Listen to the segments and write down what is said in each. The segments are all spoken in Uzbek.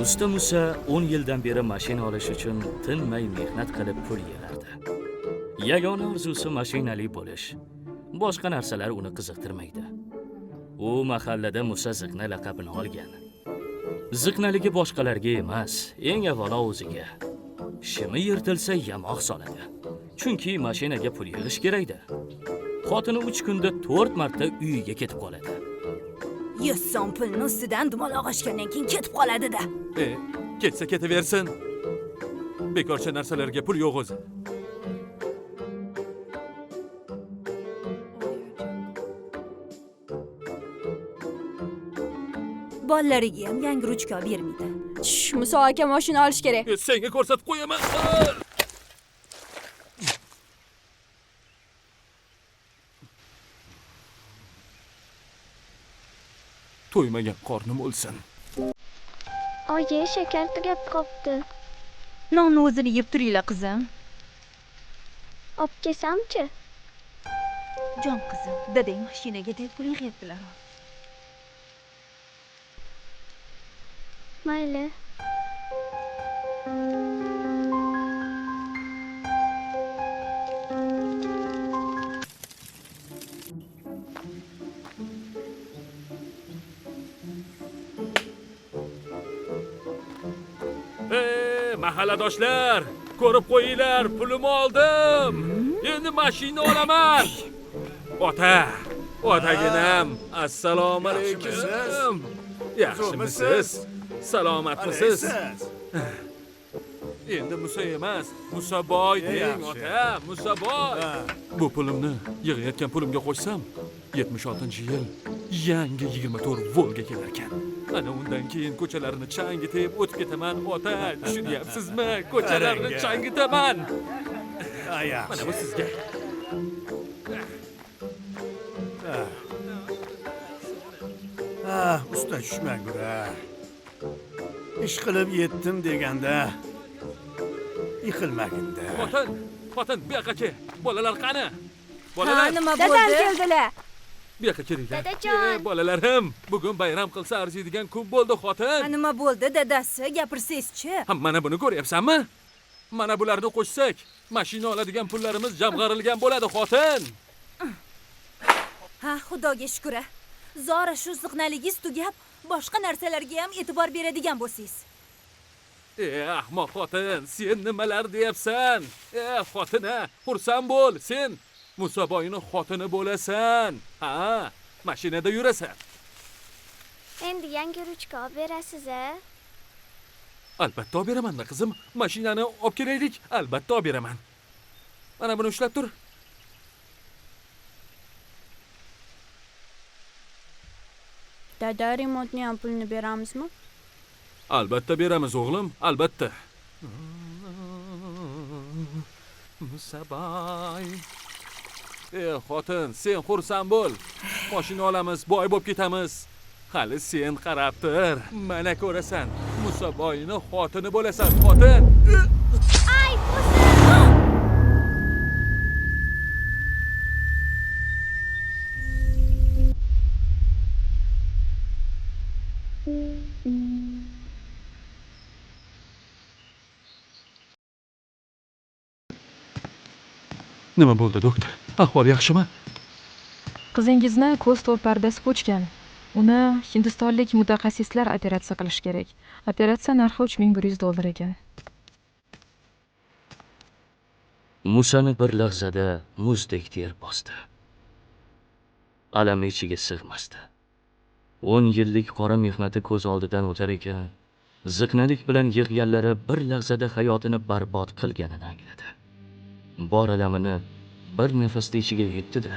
Usta Musa 10 yildan beri mashina olish uchun tinmay mehnat qilib pul yig'ardi. Yagona orzusi mashinali bo'lish. Boshqa narsalar uni qiziqtirmaydi. U mahallada Musa Ziqna laqabini olgan. Ziqnaligi boshqalarga emas, eng avvalo o'ziga. Shimi yirtilsa yamoq soladi. Chunki mashinaga pul yig'ish kerakda. Xotini 3 kunda 4 marta uyiga ketib qoladi. 100 so'm pulni ustidan dumaloq ochgandan keyin ketib qoladi-da. Ketsa ketaversin. Bekorcha narsalarga pul yo'q o'zi. Bolalariga ham yangi ruchka bermaydi. Muso aka mashina olish kerak. Senga ko'rsatib qo'yaman. To'ymagan qornim o'lsin. Oyi, shakar tugab qopti. Nonni o'zini yeb turinglar, qizim. Olib kelsamchi? Jon qizim, dadang mashinaga deb pul yig'yaptilar. Mayli. Mahalladoshlar, ko'rib qo'yinglar, pulimni oldim. Endi mashina olaman. Otaginam, assalomu alaykum. Yaxshimisiz? Salomatmisiz? Endi Musa emas, Musaboy deng, ota, Musaboy. Bu pulimni yig'ayotgan pulimga qo'shsam, 76-yil yangi 24 Volga kelar ekan. Ana undan keyin ko'chalarni changitib o'tib ketaman, ota, tushunyapsizmi? Ko'chalarni changitaman. Mana bu sizga. Usta tushmang bura. Ish qilib yetdim deganda yiqilmaginda. Xotin, bu yoqqa kel. Bolalar qani? Bolalar, Nima Dadam bo'ldi? keldilar. bu yoqqa kelinglar. Dadajon. Bolalarim, bugun bayram qilsa arziydigan kun bo'ldi, xotin. Nima bo'ldi, dadasi? Gapirsangiz-chi. Mana buni ko'ryapsanmi? Mana bularni qo'shsak, mashina oladigan pullarimiz jamg'arilgan bo'ladi, xotin. Ha, xudoga shukr. Zora shu ziqnaligingiz tugab, boshqa narsalarga ham e'tibor beradigan bo'lsangiz. Ahmoq xotin, sen nimalar deyapsan? Xotina, xursand bo'l, sen Musaboyning xotini bo'lasan. Ha, mashinada yurasan. Endi yangi ruchka olib berasiz-a? Albatta olib beraman-da, qizim. Mashinani olib kelaylik, albatta olib beraman. Mana buni ushlab tur. Dada, remontni ham pulni beramizmi? Albatta beramiz, o'g'lim, albatta. Musaboy. Xotin, sen xursand bo'l. Mashina olamiz, boy bo'lib ketamiz. Hali sen qarab tur. Mana ko'rasan, Musaboyning xotini bo'lasan, xotin. Ay, Nima bo'ldi, doktor? Ahvol yaxshimi? Qizingizni ko'z to'p pardasi ko'chgan. Uni hindistonlik mutaxassislar operatsiya qilish kerak. Operatsiya narxi $3100 ekan. Musani bir lahzada muzdek ter bosdi. Alami ichiga sig'masdi. 10 yillik qora mehnati ko'z oldidan o'tar ekan, ziqnalik bilan yig'ganlari bir lahzada hayotini barbod qilganini angladi. Bor alamini bir nafasda ichiga yutdi-da.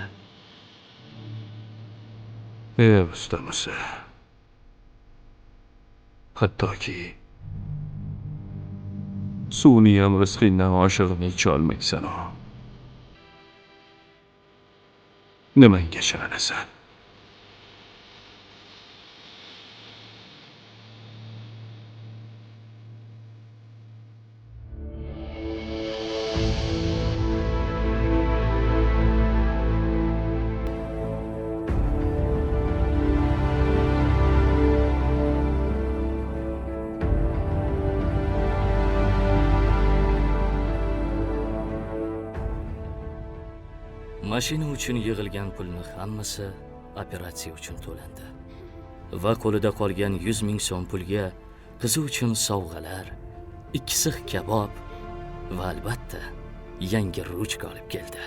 Usta Musa. Hattoki suvni ham rizqingdan oshig'ini icha olmaysan. Nimanga shanasan? Mashina uchun yig'ilgan pulni hammasi operatsiya uchun to'landi. Va qo'lida qolgan 100 ming so'm pulga qizi uchun sovg'alar, 2 six kabob va albatta yangi ruchka olib keldi.